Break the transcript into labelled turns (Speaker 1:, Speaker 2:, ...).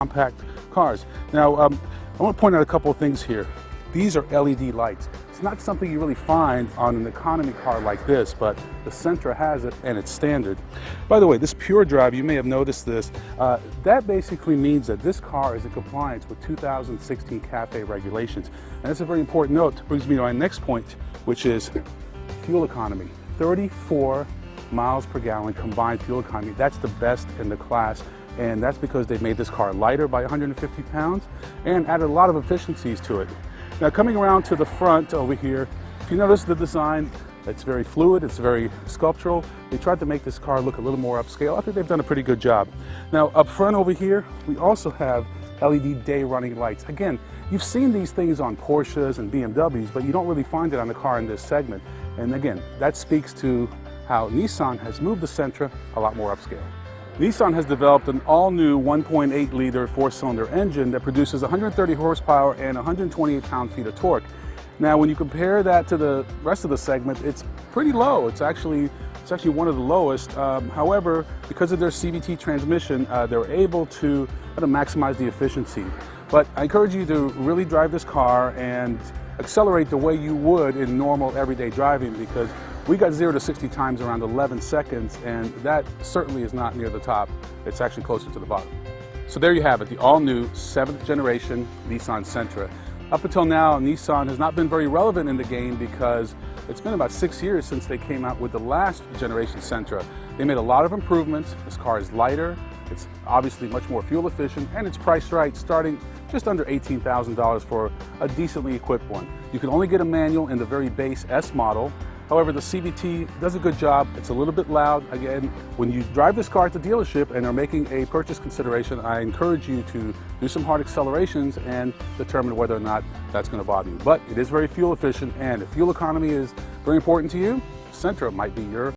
Speaker 1: compact cars. Now, I want to point out a couple of things here. These are LED lights. It's not something you really find on an economy car like this, but the Sentra has it and it's standard. By the way, this Pure Drive, you may have noticed this, that basically means that this car is in compliance with 2016 CAFE regulations. And that's a very important note. It brings me to my next point, which is fuel economy. 34 miles per gallon combined fuel economy. That's the best in the class. And that's because they made this car lighter by 150 pounds and added a lot of efficiencies to it. Now, coming around to the front over here, if you notice the design, it's very fluid, it's very sculptural. They tried to make this car look a little more upscale. I think they've done a pretty good job. Now, up front over here, we also have LED day running lights. Again, you've seen these things on Porsches and BMWs, but you don't really find it on a car in this segment. And again, that speaks to how Nissan has moved the Sentra a lot more upscale. Nissan has developed an all-new 1.8-liter four-cylinder engine that produces 130 horsepower and 128 pound-feet of torque. Now, when you compare that to the rest of the segment, it's pretty low. It's actually one of the lowest. However, because of their CVT transmission, they're able to maximize the efficiency. But I encourage you to really drive this car and accelerate the way you would in normal everyday driving, because we got 0 to 60 times around 11 seconds, and that certainly is not near the top. It's actually closer to the bottom. So there you have it, the all-new 7th generation Nissan Sentra. Up until now, Nissan has not been very relevant in the game because it's been about 6 years since they came out with the last generation Sentra. They made a lot of improvements. This car is lighter, it's obviously much more fuel efficient, and it's priced right, starting just under $18,000 for a decently equipped one. You can only get a manual in the very base S model. However, the CVT does a good job. It's a little bit loud. Again, when you drive this car at the dealership and are making a purchase consideration, I encourage you to do some hard accelerations and determine whether or not that's going to bother you. But it is very fuel efficient, and if fuel economy is very important to you, Sentra might be your